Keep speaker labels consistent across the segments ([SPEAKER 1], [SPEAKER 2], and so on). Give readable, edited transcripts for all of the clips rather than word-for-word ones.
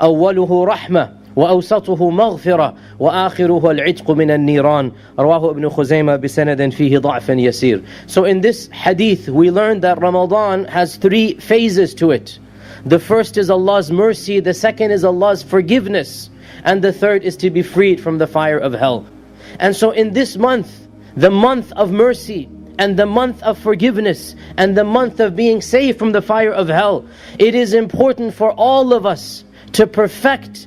[SPEAKER 1] أوله رحمة وأوسطه مغفرة وآخره العتق من النيران. رواه ابن خزيمة بسند فيه ضعف يسير. So in this hadith we learn that Ramadan has 3 phases to it. The first is Allah's mercy, the second is Allah's forgiveness, and the third is to be freed from the fire of hell. And so in this month, the month of mercy and the month of forgiveness and the month of being saved from the fire of hell, it is important for all of us to perfect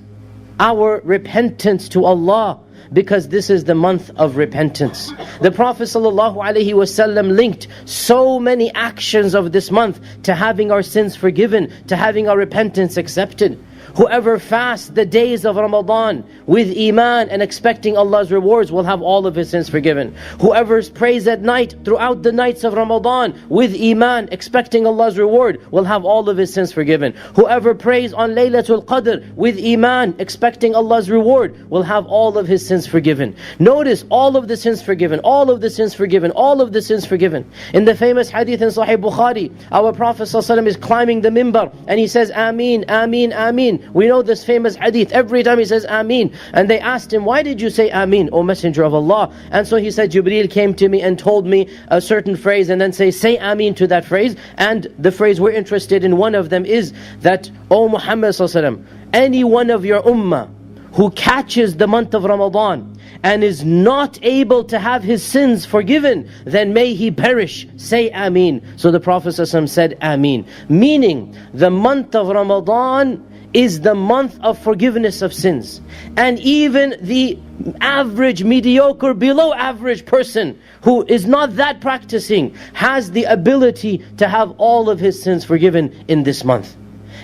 [SPEAKER 1] our repentance to Allah, because this is the month of repentance. The Prophet ﷺ linked so many actions of this month to having our sins forgiven, to having our repentance accepted. Whoever fasts the days of Ramadan with iman and expecting Allah's rewards will have all of his sins forgiven. Whoever prays at night throughout the nights of Ramadan with iman, expecting Allah's reward, will have all of his sins forgiven. Whoever prays on Laylatul Qadr with iman, expecting Allah's reward, will have all of his sins forgiven. Notice, all of the sins forgiven, all of the sins forgiven, all of the sins forgiven. In the famous hadith in Sahih Bukhari, our Prophet ﷺ is climbing the mimbar and he says, Ameen, Ameen, Ameen. We know this famous hadith. Every time he says Ameen. And they asked him, why did you say Ameen, O Messenger of Allah? And so he said, Jibreel came to me and told me a certain phrase, and then say Ameen to that phrase. And the phrase we're interested in, one of them is that, O Muhammad ﷺ, any one of your ummah who catches the month of Ramadan and is not able to have his sins forgiven, then may he perish. Say Ameen. So the Prophet ﷺ said Ameen. Meaning, the month of Ramadan is the month of forgiveness of sins. And even the average, mediocre, below average person who is not that practicing has the ability to have all of his sins forgiven in this month.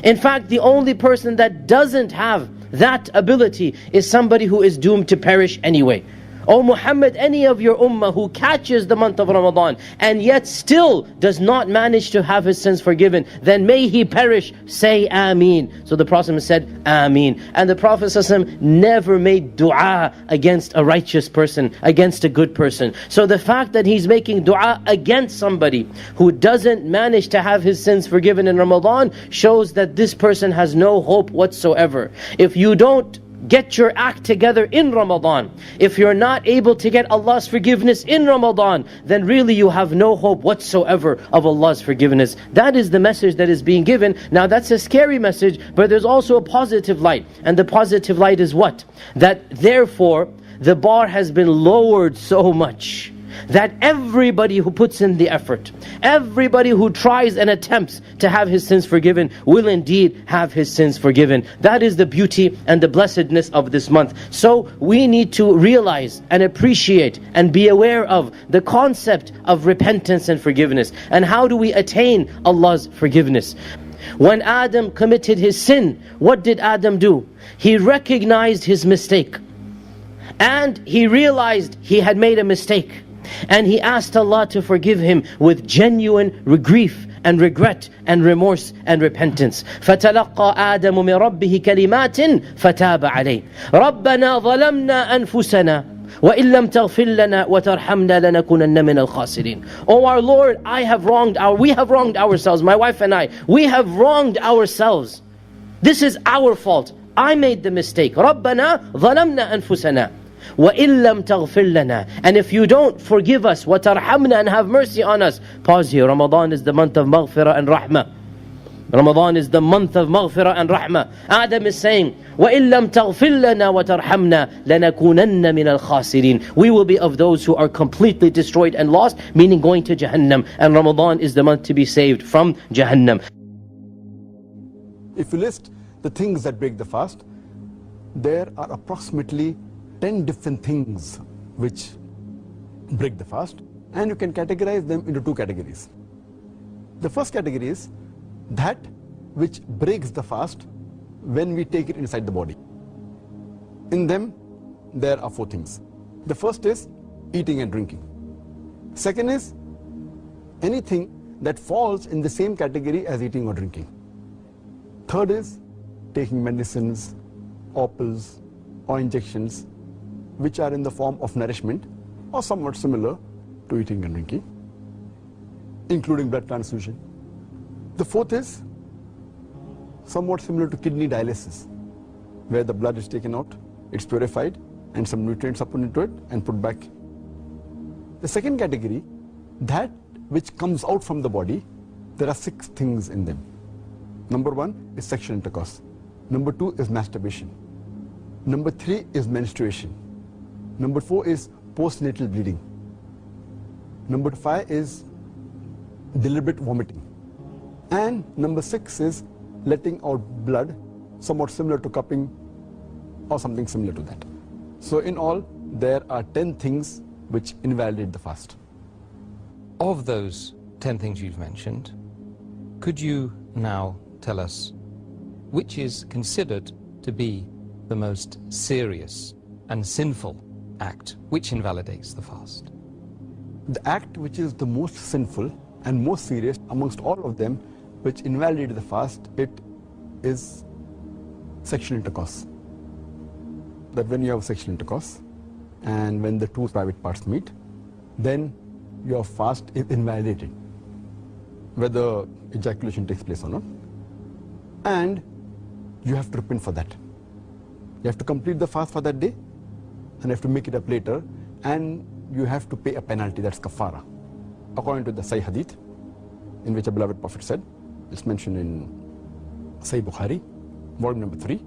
[SPEAKER 1] In fact, the only person that doesn't have that ability is somebody who is doomed to perish anyway. O Muhammad, any of your ummah who catches the month of Ramadan and yet still does not manage to have his sins forgiven, then may he perish. Say Ameen. So the Prophet said Ameen. And the Prophet ﷺ never made dua against a righteous person, against a good person. So the fact that he's making dua against somebody who doesn't manage to have his sins forgiven in Ramadan shows that this person has no hope whatsoever. If you don't get your act together in Ramadan, if you're not able to get Allah's forgiveness in Ramadan, then really you have no hope whatsoever of Allah's forgiveness. That is the message that is being given. Now that's a scary message, but there's also a positive light. And the positive light is what? That therefore the bar has been lowered so much that everybody who puts in the effort, everybody who tries and attempts to have his sins forgiven, will indeed have his sins forgiven. That is the beauty and the blessedness of this month. So we need to realize and appreciate and be aware of the concept of repentance and forgiveness. And how do we attain Allah's forgiveness? When Adam committed his sin, what did Adam do? He recognized his mistake. And he realized he had made a mistake. And he asked Allah to forgive him with genuine grief and regret and remorse and repentance. فَتَلَقَّى آدَمُ مِنْ رَبِّهِ كَلِمَاتٍ فَتَابَ عَلَيْهِ رَبَّنَا ظَلَمْنَا أَنفُسَنَا وَإِن لَمْ تَغْفِرْ لَنَا وَتَرْحَمْنَا لَنَكُونَنَّ مِنَ الْخَاسِرِينَ. Oh our Lord, we have wronged ourselves, my wife and I. We have wronged ourselves. This is our fault. I made the mistake. رَبَّنَا ظَلَمْنَا أَنفُسَنَا وَإِن لَمْ تَغْفِرْ لَنَا. And if you don't forgive us, وَتَرْحَمْنَا, and have mercy on us. Pause here. Ramadan is the month of maghfirah and rahmah. Ramadan is the month of maghfirah and rahmah. Adam is saying, وَإِن لَمْ تَغْفِرْ لَنَا وَتَرْحَمْنَا لَنَكُونَنَّ مِنَ الْخَاسِرِينَ. We will be of those who are completely destroyed and lost, meaning going to Jahannam. And Ramadan is the month to be saved from Jahannam.
[SPEAKER 2] If you list the things that break the fast, there are approximately 10 different things which break the fast, and you can categorize them into 2 categories. The first category is that which breaks the fast when we take it inside the body. In them, there are 4 things. The first is eating and drinking. Second is anything that falls in the same category as eating or drinking. Third is taking medicines, or pills, or injections, which are in the form of nourishment or somewhat similar to eating and drinking, including blood transfusion. The fourth is somewhat similar to kidney dialysis, where the blood is taken out, it's purified, and some nutrients are put into it and put back. The second category, that which comes out from the body, there are 6 things in them. Number 1 is sexual intercourse. Number 2 is masturbation. Number 3 is menstruation. Number 4 is postnatal bleeding. Number 5 is deliberate vomiting. And number 6 is letting out blood, somewhat similar to cupping or something similar to that. So in all, there are 10 things which invalidate the fast.
[SPEAKER 3] Of those 10 things you've mentioned, could you now tell us which is considered to be the most serious and sinful act which invalidates the fast?
[SPEAKER 2] The act which is the most sinful and most serious amongst all of them which invalidates the fast, it is sexual intercourse. That when you have sexual intercourse and when the 2 private parts meet, then your fast is invalidated, whether ejaculation takes place or not. And you have to repent for that. You have to complete the fast for that day and you have to make it up later, and you have to pay a penalty, that's kafara. According to the Sahih Hadith, in which a beloved Prophet said, it's mentioned in Sahih Bukhari, volume number 3,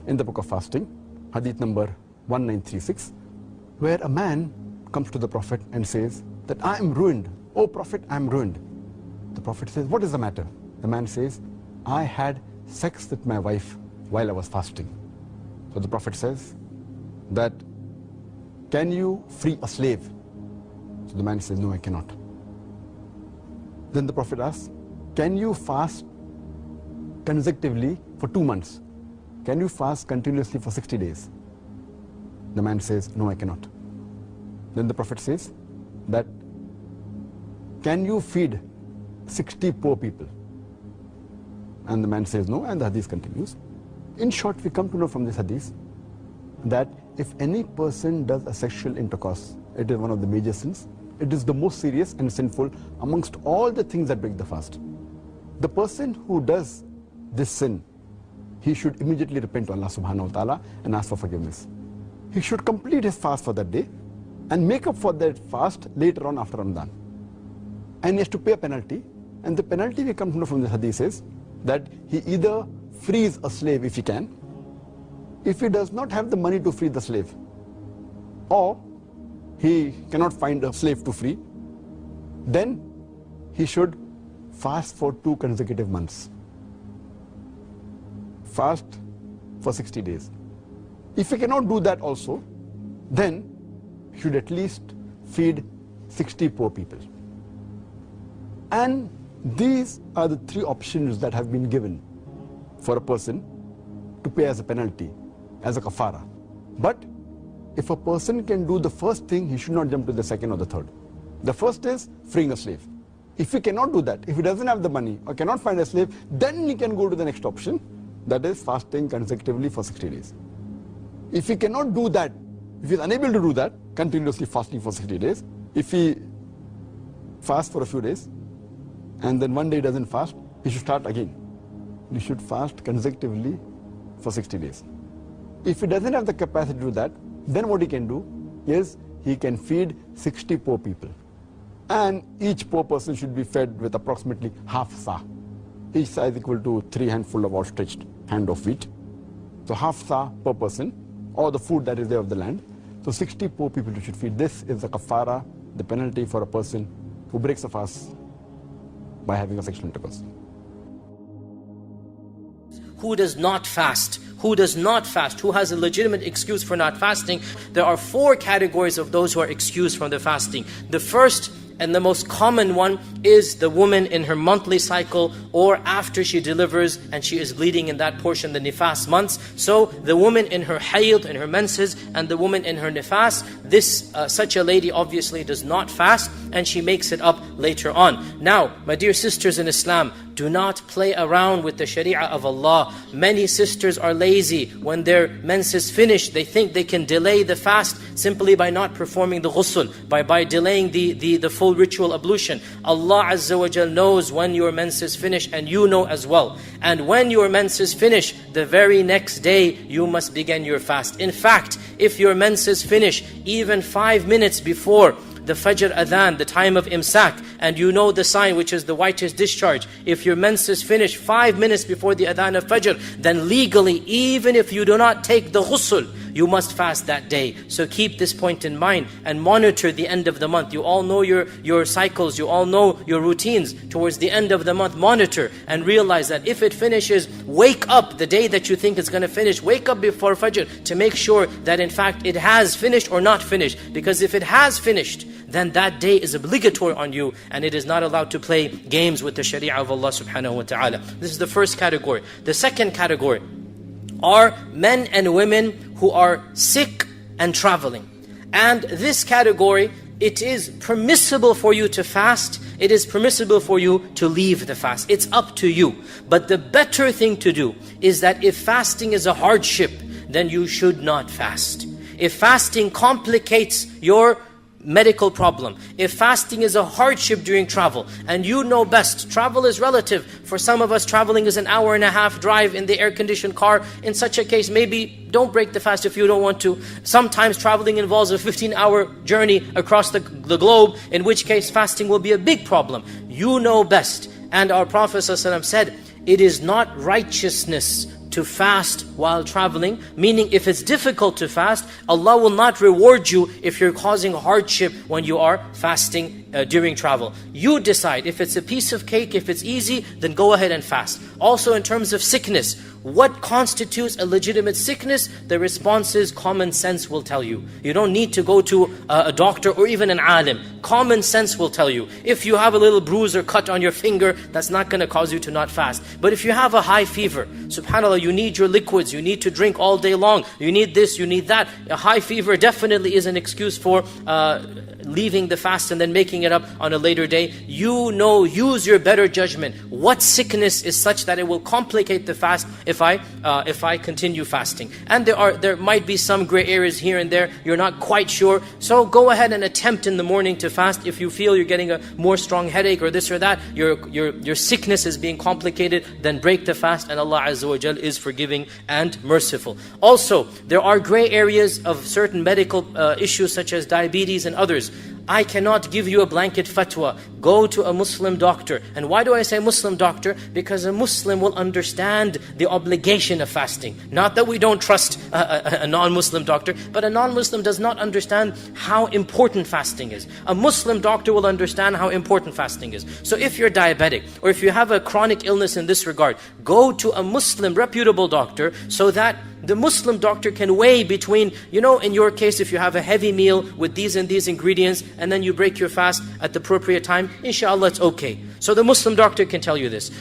[SPEAKER 2] in the book of fasting, Hadith number 1936, where a man comes to the Prophet and says that I am ruined. Oh Prophet, I am ruined. The Prophet says, what is the matter? The man says, I had sex with my wife while I was fasting. So the Prophet says that, can you free a slave? So the man says, no, I cannot. Then the Prophet asks, can you fast consecutively for 2 months? Can you fast continuously for 60 days? The man says, no, I cannot. Then the Prophet says that, can you feed 60 poor people? And the man says no, and the hadith continues. In short, we come to know from this hadith that if any person does a sexual intercourse, it is one of the major sins. It is the most serious and sinful amongst all the things that break the fast. The person who does this sin, he should immediately repent to Allah subhanahu wa ta'ala and ask for forgiveness. He should complete his fast for that day and make up for that fast later on after Ramadan. And he has to pay a penalty, and the penalty we come to know from the hadith is that he either frees a slave if he can, if he does not have the money to free the slave, or he cannot find a slave to free, then he should fast for 2 consecutive months. Fast for 60 days. If he cannot do that also, then he should at least feed 60 poor people. And these are the 3 options that have been given for a person to pay as a penalty, as a kafara. But if a person can do the first thing, he should not jump to the second or the third. The first is freeing a slave. If he cannot do that, if he doesn't have the money or cannot find a slave, then he can go to the next option, that is fasting consecutively for 60 days. If he cannot do that, if he is unable to do that, continuously fasting for 60 days, if he fasts for a few days and then one day doesn't fast, he should start again. He should fast consecutively for 60 days. If he doesn't have the capacity to do that, then what he can do is he can feed 60 poor people. And each poor person should be fed with approximately half sa. Each sa is equal to 3 handfuls of outstretched hand of wheat. So half sa per person, or the food that is there of the land. So 60 poor people you should feed. This is the kafara, the penalty for a person who breaks a fast by having a sexual intercourse.
[SPEAKER 1] Who does not fast? Who does not fast? Who has a legitimate excuse for not fasting? There are 4 categories of those who are excused from the fasting. The first and the most common one is the woman in her monthly cycle, or after she delivers and she is bleeding in that portion, the nifas months. So the woman in her hayd, in her menses, and the woman in her nifas, such a lady obviously does not fast, and she makes it up later on. Now, my dear sisters in Islam, do not play around with the Sharia of Allah. Many sisters are lazy. When their menses finish, they think they can delay the fast simply by not performing the ghusl, by delaying the full ritual ablution. Allah Azza wa Jal knows when your menses finish, and you know as well. And when your menses finish, the very next day you must begin your fast. In fact, if your menses finish even 5 minutes before the Fajr Adhan, the time of Imsak, and you know the sign which is the whitish discharge, if your menses finish 5 minutes before the Adhan of Fajr, then legally, even if you do not take the ghusl, you must fast that day. So keep this point in mind and monitor the end of the month. You all know your cycles, you all know your routines. Towards the end of the month, monitor and realize that if it finishes, wake up the day that you think it's going to finish. Wake up before Fajr to make sure that in fact it has finished or not finished. Because if it has finished, then that day is obligatory on you, and it is not allowed to play games with the Sharia of Allah subhanahu wa ta'ala. This is the first category. The second category are men and women who are sick and traveling. And this category, it is permissible for you to fast. It is permissible for you to leave the fast. It's up to you. But the better thing to do is that if fasting is a hardship, then you should not fast. If fasting complicates your medical problem, if fasting is a hardship during travel, and you know best, travel is relative. For some of us, traveling is an hour and a half drive in the air-conditioned car. In such a case, maybe don't break the fast if you don't want to. Sometimes traveling involves a 15-hour journey across the globe, in which case fasting will be a big problem. You know best. And our Prophet ﷺ said, it is not righteousness to fast while traveling, meaning if it's difficult to fast, Allah will not reward you if you're causing hardship when you are fasting during travel. You decide. If it's a piece of cake, if it's easy, then go ahead and fast. Also in terms of sickness, what constitutes a legitimate sickness? The response is common sense will tell you. You don't need to go to a doctor or even an alim. Common sense will tell you. If you have a little bruise or cut on your finger, that's not going to cause you to not fast. But if you have a high fever, subhanAllah, you need your liquids, you need to drink all day long, you need this, you need that. A high fever definitely is an excuse for leaving the fast and then making it up on a later day. You know, use your better judgment. What sickness is such that it will complicate the fast if I continue fasting? And there might be some gray areas here and there. You're not quite sure. So go ahead and attempt in the morning to fast. If you feel you're getting a more strong headache or this or that, your sickness is being complicated, then break the fast, and Allah Azza wa Jal is forgiving and merciful. Also, there are gray areas of certain medical issues such as diabetes and others. I cannot give you a blanket fatwa. Go to a Muslim doctor. And why do I say Muslim doctor? Because a Muslim will understand the obligation of fasting. Not that we don't trust a non-Muslim doctor, but a non-Muslim does not understand how important fasting is. A Muslim doctor will understand how important fasting is. So if you're diabetic, or if you have a chronic illness in this regard, go to a Muslim reputable doctor so that the Muslim doctor can weigh between, in your case, if you have a heavy meal with these and these ingredients, and then you break your fast at the appropriate time, inshallah it's okay. So the Muslim doctor can tell you this.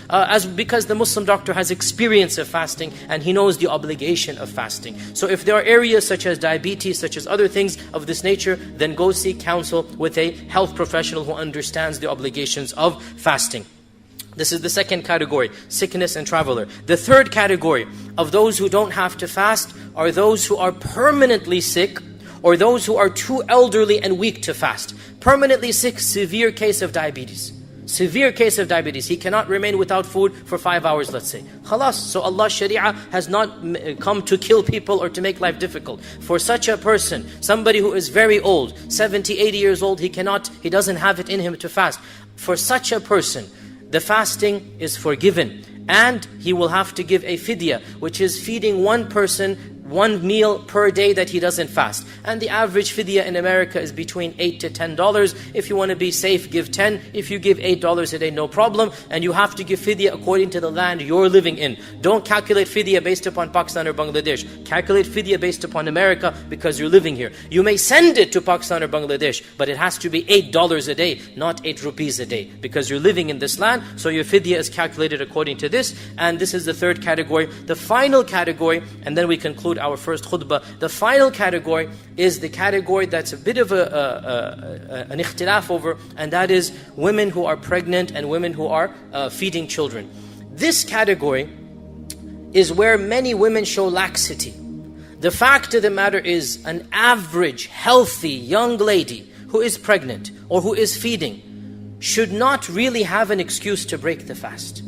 [SPEAKER 1] Because the Muslim doctor has experience of fasting, and he knows the obligation of fasting. So if there are areas such as diabetes, such as other things of this nature, then go seek counsel with a health professional who understands the obligations of fasting. This is the second category, sickness and traveler. The third category of those who don't have to fast are those who are permanently sick, or those who are too elderly and weak to fast. Permanently sick, severe case of diabetes. Severe case of diabetes. He cannot remain without food for 5 hours, let's say. Khalas. So Allah's Sharia has not come to kill people or to make life difficult. For such a person, somebody who is very old, 70, 80 years old, he doesn't have it in him to fast. For such a person, the fasting is forgiven, and he will have to give a fidya, which is feeding one person 1 meal per day that he doesn't fast. And the average fidya in America is between $8 to $10. If you want to be safe, give 10. If you give $8 a day, no problem. And you have to give fidya according to the land you're living in. Don't calculate fidya based upon Pakistan or Bangladesh. Calculate fidya based upon America because you're living here. You may send it to Pakistan or Bangladesh, but it has to be $8 a day, not 8 rupees a day, because you're living in this land. So your fidya is calculated according to this. And this is the third category. The final category, and then we conclude our first khutbah, the final category is the category that's a bit of an ikhtilaf over, and that is women who are pregnant and women who are feeding children. This category is where many women show laxity. The fact of the matter is, an average, healthy young lady who is pregnant or who is feeding should not really have an excuse to break the fast.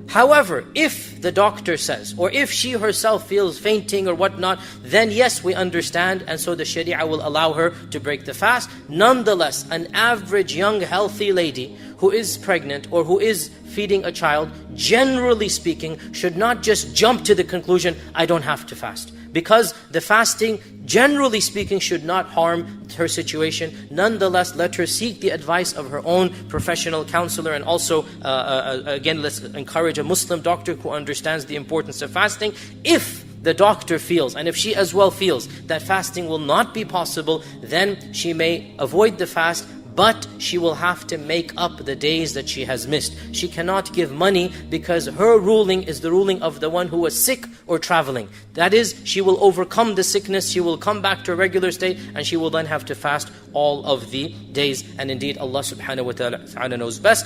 [SPEAKER 1] However, if the doctor says, or if she herself feels fainting or whatnot, then yes, we understand, and so the Sharia will allow her to break the fast. Nonetheless, an average young healthy lady who is pregnant or who is feeding a child, generally speaking, should not just jump to the conclusion, I don't have to fast. Because the fasting, generally speaking, should not harm her situation. Nonetheless, let her seek the advice of her own professional counselor, and also, again, let's encourage a Muslim doctor who understands the importance of fasting. If the doctor feels, and if she as well feels, that fasting will not be possible, then she may avoid the fast, but she will have to make up the days that she has missed. She cannot give money because her ruling is the ruling of the one who was sick or traveling. That is, she will overcome the sickness, she will come back to a regular state, and she will then have to fast all of the days. And indeed, Allah subhanahu wa ta'ala knows best.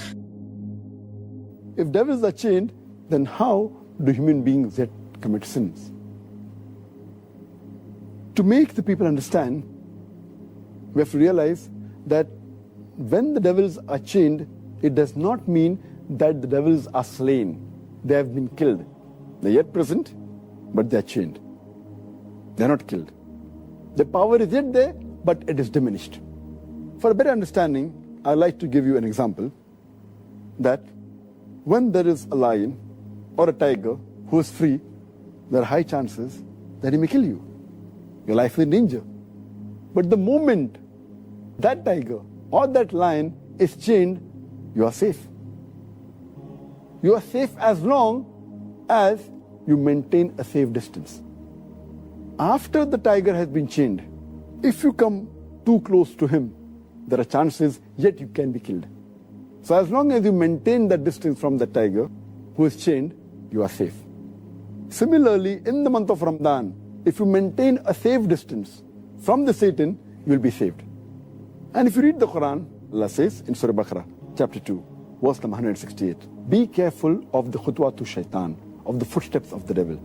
[SPEAKER 2] If devils are chained, then how do human beings yet commit sins? To make the people understand, we have to realize that when the devils are chained, it does not mean that the devils are slain. They have been killed. They are yet present, but they are chained. They are not killed. The power is yet there, but it is diminished. For a better understanding, I'd like to give you an example that when there is a lion or a tiger who is free, there are high chances that he may kill you. Your life is in danger. But the moment that tiger or that lion is chained, you are safe. You are safe as long as you maintain a safe distance. After the tiger has been chained, if you come too close to him, there are chances yet you can be killed. So as long as you maintain that distance from the tiger who is chained, you are safe. Similarly, in the month of Ramadan, if you maintain a safe distance from the Satan, you will be saved. And if you read the Quran, Allah says in Surah Baqarah, chapter 2, verse number 168, be careful of the khutwatu shaitan, of the footsteps of the devil,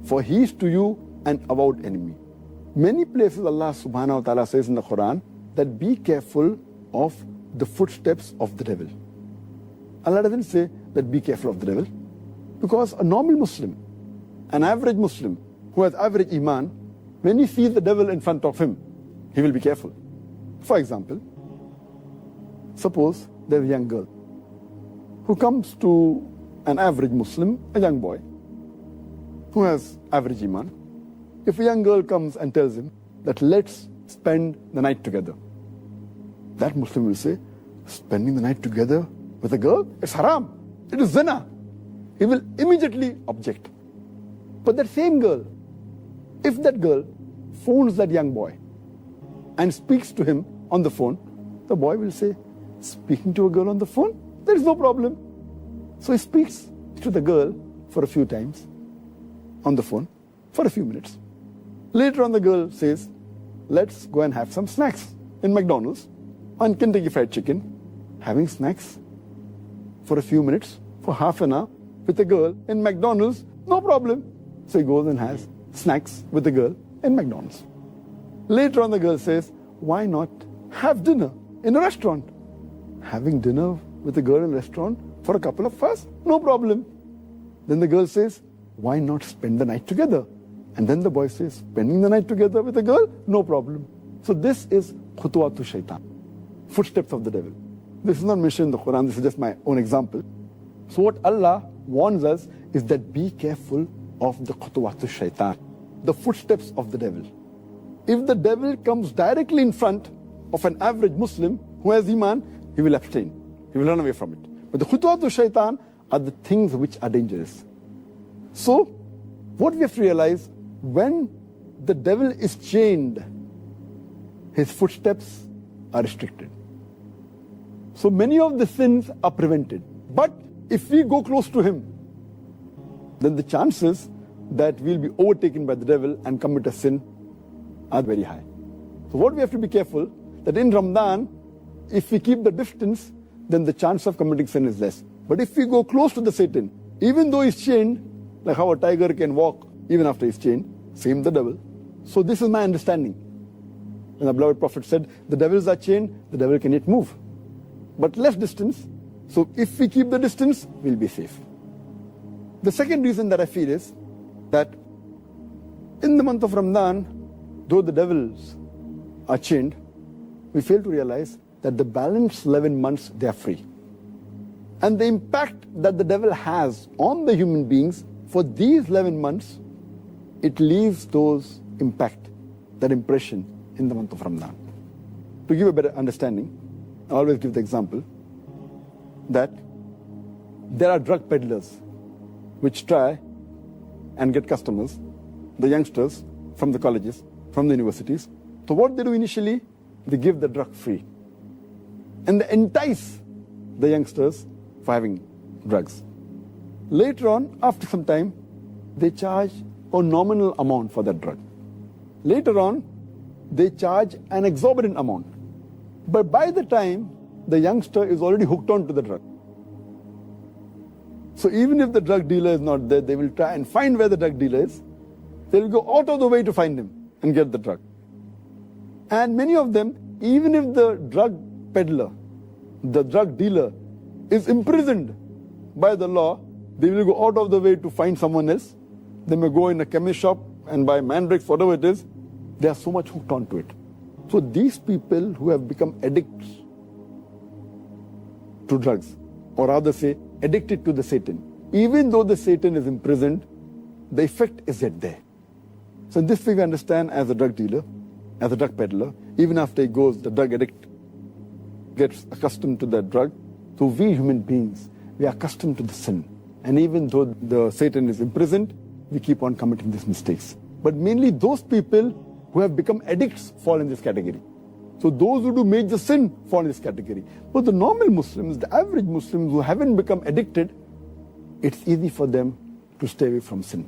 [SPEAKER 2] for he is to you an avowed enemy. Many places Allah subhanahu wa ta'ala says in the Quran that be careful of the footsteps of the devil. Allah doesn't say that be careful of the devil, because a normal Muslim, an average Muslim who has average iman, when he sees the devil in front of him, he will be careful. For example, suppose there's a young girl who comes to an average Muslim, a young boy, who has average iman. If a young girl comes and tells him that let's spend the night together, that Muslim will say, spending the night together with a girl, it's haram, it is zina. He will immediately object. But that same girl, if that girl phones that young boy and speaks to him on the phone, the boy will say, speaking to a girl on the phone, there is no problem. So he speaks to the girl for a few times on the phone for a few minutes. Later on, the girl says, let's go and have some snacks in McDonald's on Kentucky Fried Chicken. Having snacks for a few minutes, for half an hour with a girl in McDonald's, no problem. So he goes and has snacks with the girl in McDonald's. Later on, the girl says, why not have dinner in a restaurant? Having dinner with a girl in a restaurant for a couple of hours, no problem. Then the girl says, why not spend the night together? And then the boy says, spending the night together with a girl, no problem. So this is khutwatu shaitan, footsteps of the devil. This is not mentioned in the Quran, this is just my own example. So what Allah warns us is that be careful of the khutwatu shaitan, the footsteps of the devil. If the devil comes directly in front of an average Muslim who has iman, he will abstain. He will run away from it. But the khutwatu shaitan are the things which are dangerous. So, what we have to realize, when the devil is chained, his footsteps are restricted. So many of the sins are prevented. But if we go close to him, then the chances that we'll be overtaken by the devil and commit a sin are very high. So what we have to be careful, that in Ramadan, if we keep the distance, then the chance of committing sin is less. But if we go close to the Satan, even though he's chained, like how a tiger can walk even after he's chained, same the devil. So this is my understanding. When the beloved Prophet said, the devils are chained, the devil can yet move. But less distance, so if we keep the distance, we'll be safe. The second reason that I feel is that in the month of Ramadan, though the devils are chained, we fail to realize that the balance 11 months, they are free. And the impact that the devil has on the human beings for these 11 months, it leaves those impact, that impression in the month of Ramadan. To give a better understanding, I always give the example that there are drug peddlers which try and get customers, the youngsters from the colleges, from the universities. So what they do initially, they give the drug free. And they entice the youngsters for having drugs. Later on, after some time, they charge a nominal amount for that drug. Later on, they charge an exorbitant amount. But by the time the youngster is already hooked on to the drug. So even if the drug dealer is not there, they will try and find where the drug dealer is. They will go out of the way to find him and get the drug. And many of them, even if the drug peddler, the drug dealer, is imprisoned by the law, they will go out of the way to find someone else. They may go in a chemist shop and buy mandrakes, whatever it is. They are so much hooked onto it. So these people who have become addicts to drugs, or rather say addicted to the Satan, even though the Satan is imprisoned, the effect is yet there. So in this way we understand, as a drug dealer, as a drug peddler, even after he goes, the drug addict gets accustomed to that drug. So we human beings, we are accustomed to the sin. And even though the Satan is imprisoned, we keep on committing these mistakes. But mainly those people who have become addicts fall in this category. So those who do major sin fall in this category. But the normal Muslims, the average Muslims who haven't become addicted, it's easy for them to stay away from sin.